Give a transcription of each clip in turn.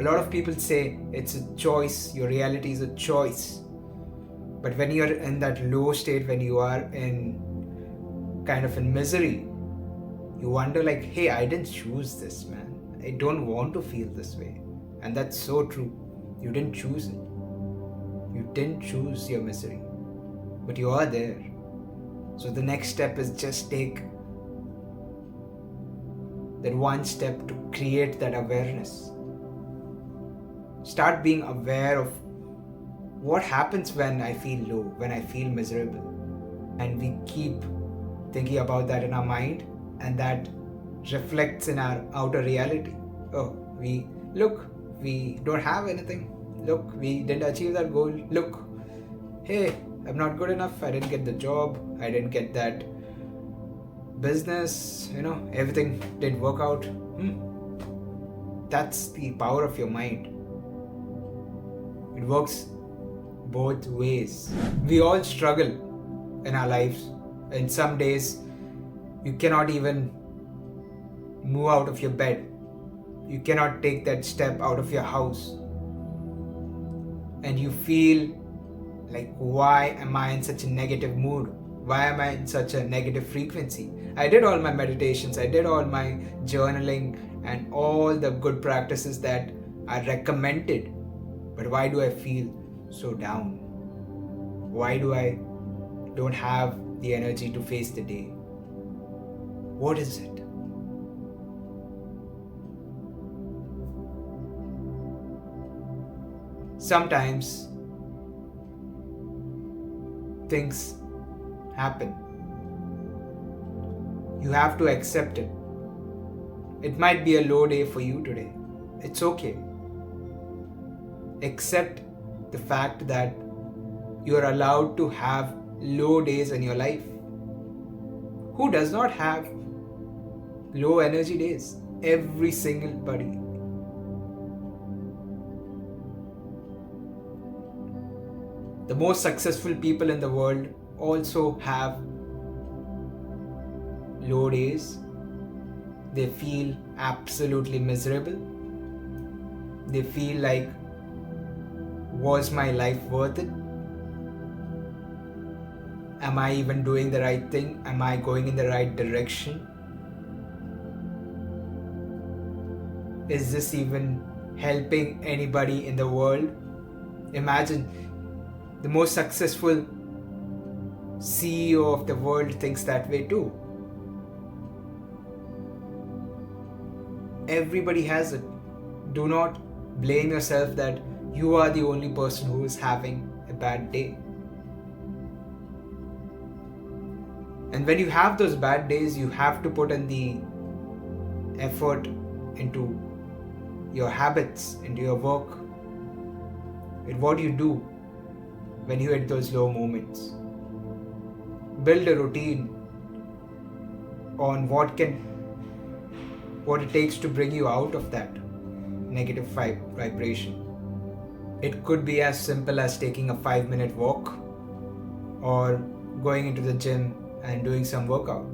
A lot of people say it's a choice, your reality is a choice. But when you're in that low state, when you are in kind of in misery, you wonder like, hey, I didn't choose this, man. I don't want to feel this way. And that's so true. You didn't choose it. You didn't choose your misery. But you are there. So the next step is just take that one step to create that awareness. Start being aware of what happens when I feel low, when I feel miserable. And we keep thinking about that in our mind, and that reflects in our outer reality. Oh, we don't have anything. Look, we didn't achieve that goal. Look, hey, I'm not good enough. I didn't get the job. I didn't get that business. Everything didn't work out. That's the power of your mind. It works both ways. We all struggle in our lives. In some days, you cannot even move out of your bed. You cannot take that step out of your house. And you feel like, why am I in such a negative mood? Why am I in such a negative frequency? I did all my meditations, I did all my journaling and all the good practices that are recommended. But why do I feel so down? Why do I don't have the energy to face the day? What is it? Sometimes things happen. You have to accept it. It might be a low day for you today. It's okay. Accept the fact that you are allowed to have low days in your life. Who does not have low energy days? Every single body. The most successful people in the world also have low days. They feel absolutely miserable. They feel like, was my life worth it? Am I even doing the right thing? Am I going in the right direction? Is this even helping anybody in the world? Imagine the most successful CEO of the world thinks that way too. Everybody has it. Do not blame yourself that you are the only person who is having a bad day. And when you have those bad days, you have to put in the effort into your habits, into your work, in what you do when you hit those low moments. Build a routine on what it takes to bring you out of that negative vibration. It could be as simple as taking a 5-minute walk or going into the gym and doing some workout.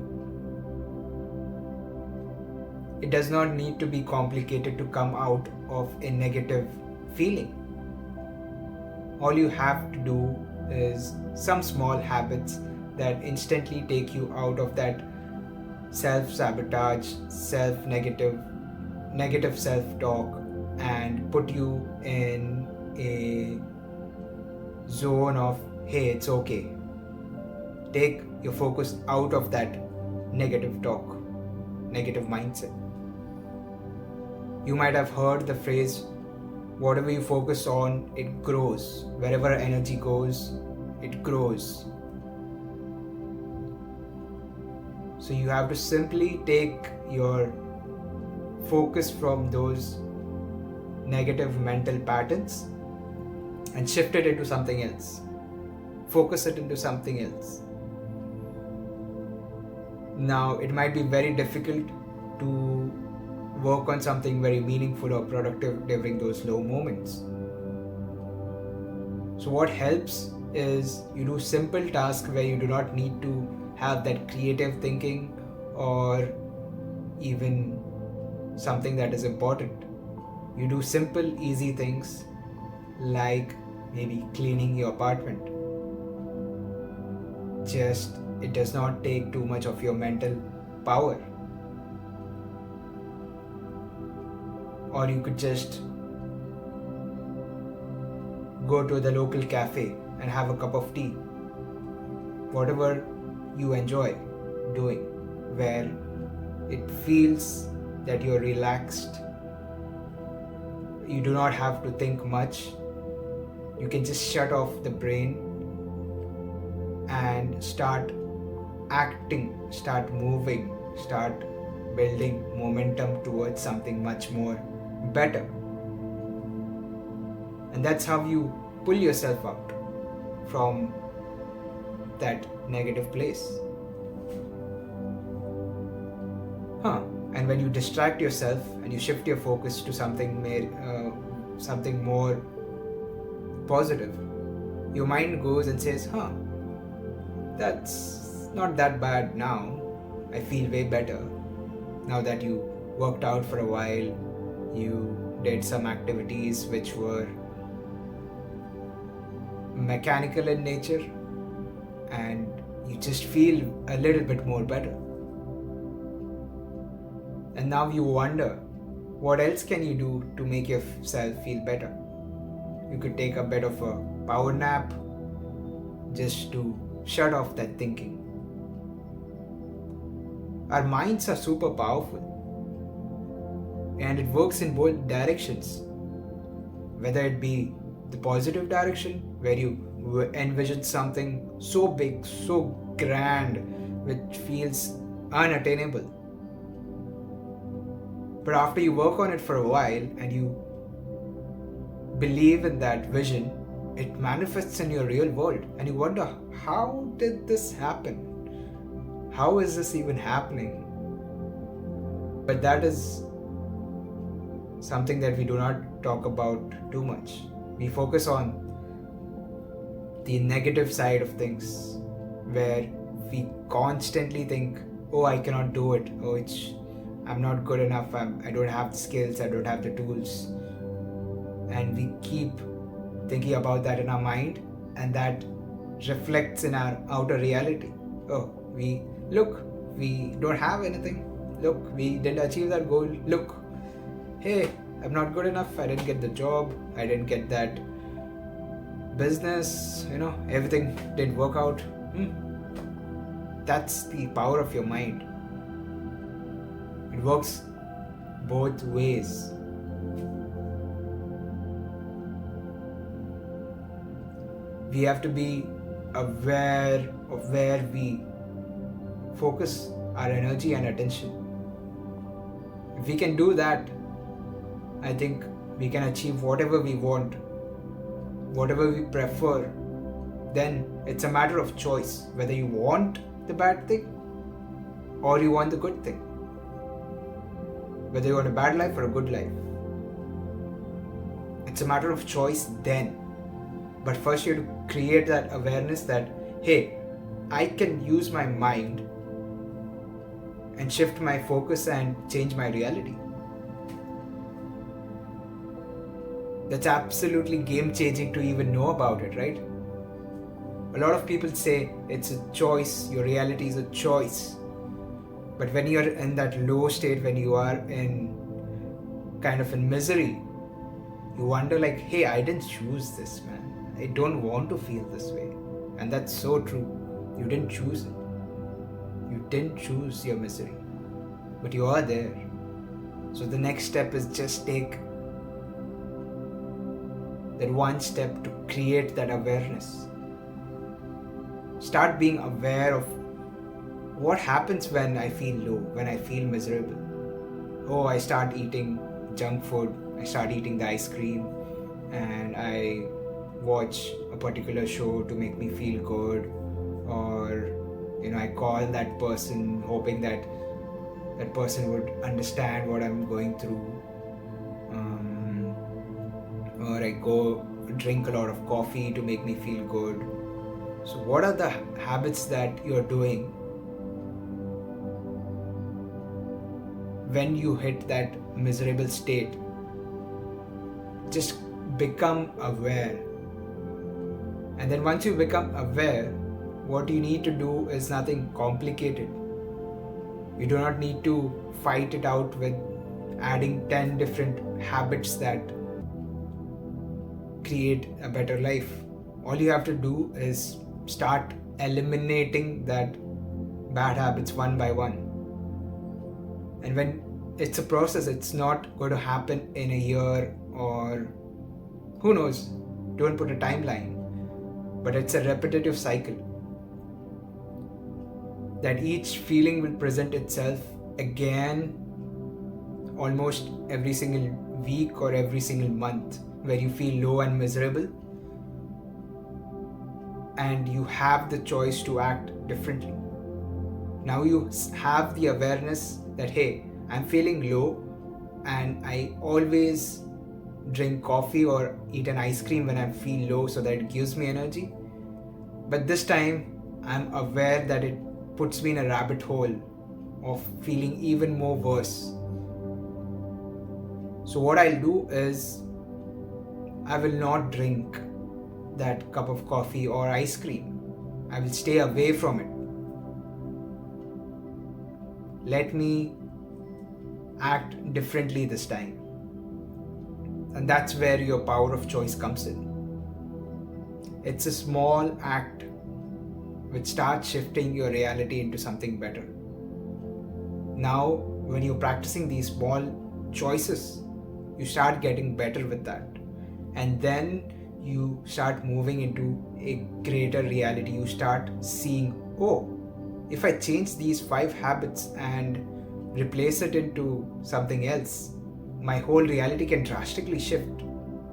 It does not need to be complicated to come out of a negative feeling. All you have to do is some small habits that instantly take you out of that self-sabotage, negative self-talk, and put you in a zone of, hey, it's okay. Take your focus out of that negative talk, negative mindset. You might have heard the phrase, whatever you focus on, it grows. Wherever energy goes, it grows. So you have to simply take your focus from those negative mental patterns and shift it into something else. Focus it into something else. Now, it might be very difficult to work on something very meaningful or productive during those low moments. So what helps is you do simple tasks where you do not need to have that creative thinking or even something that is important. You do simple, easy things like maybe cleaning your apartment. Just, it does not take too much of your mental power. Or you could just go to the local cafe and have a cup of tea. Whatever you enjoy doing, where it feels that you're relaxed. You do not have to think much. You can just shut off the brain and start acting, start moving, start building momentum towards something much more better. And that's how you pull yourself out from that negative place. And when you distract yourself and you shift your focus to something more positive, your mind goes and says, that's not that bad now. I feel way better. Now that you worked out for a while, you did some activities which were mechanical in nature, and you just feel a little bit more better. And now you wonder, what else can you do to make yourself feel better? You could take a bit of a power nap just to shut off that thinking. Our minds are super powerful, and it works in both directions. Whether it be the positive direction, where you envision something so big, so grand, which feels unattainable. But after you work on it for a while and you believe in that vision, it manifests in your real world, and you wonder, how did this happen? How is this even happening? But that is something that we do not talk about too much. We focus on the negative side of things, where we constantly think, oh, I cannot do it, I'm not good enough, I don't have the skills, I don't have the tools. And we keep thinking about that in our mind, and that reflects in our outer reality. We don't have anything. Look, we didn't achieve that goal. Look, hey, I'm not good enough, I didn't get the job, I didn't get that business, everything didn't work out. That's the power of your mind. It works both ways. We have to be aware of where we focus our energy and attention. If we can do that, I think we can achieve whatever we want, whatever we prefer. Then it's a matter of choice, whether you want the bad thing or you want the good thing. Whether you want a bad life or a good life. It's a matter of choice then. But first you have to create that awareness that, hey, I can use my mind and shift my focus and change my reality. That's absolutely game-changing to even know about it, right? A lot of people say it's a choice, your reality is a choice. But when you're in that low state, when you are in kind of in misery, you wonder like, hey, I didn't choose this, man. I don't want to feel this way. And that's so true. You didn't choose it. You didn't choose your misery. But you are there. So the next step is just take that one step to create that awareness. Start being aware of what happens when I feel low, when I feel miserable. I start eating junk food, I start eating the ice cream, and I watch a particular show to make me feel good, or I call that person hoping that that person would understand what I'm going through, or I go drink a lot of coffee to make me feel good. So what are the habits that you're doing when you hit that miserable state? Just become aware. And then once you become aware, what you need to do is nothing complicated. You do not need to fight it out with adding 10 different habits that create a better life. All you have to do is start eliminating that bad habits one by one. And when it's a process, it's not going to happen in a year or who knows, don't put a timeline, but it's a repetitive cycle that each feeling will present itself again almost every single week or every single month, where you feel low and miserable, and you have the choice to act differently. Now you have the awareness that, hey, I'm feeling low and I always drink coffee or eat an ice cream when I feel low so that it gives me energy. But this time I'm aware that it puts me in a rabbit hole of feeling even more worse. So what I'll do is I will not drink that cup of coffee or ice cream. I will stay away from it. Let me act differently this time. And that's where your power of choice comes in. It's a small act which starts shifting your reality into something better. Now, when you're practicing these small choices, you start getting better with that. And then you start moving into a greater reality. You start seeing, oh, if I change these 5 habits and replace it into something else, my whole reality can drastically shift.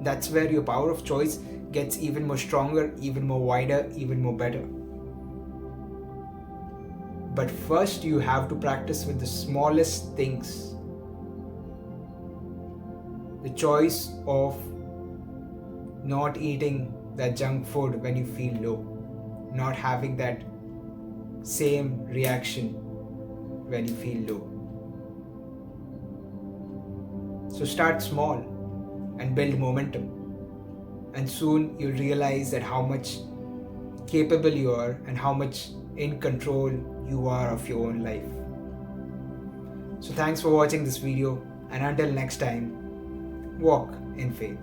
That's where your power of choice gets even more stronger, even more wider, even more better. But first you have to practice with the smallest things. The choice of not eating that junk food when you feel low, not having that same reaction when you feel low. So start small and build momentum, and soon you'll realize that how much capable you are and how much in control you are of your own life. So thanks for watching this video, and until next time, walk in faith.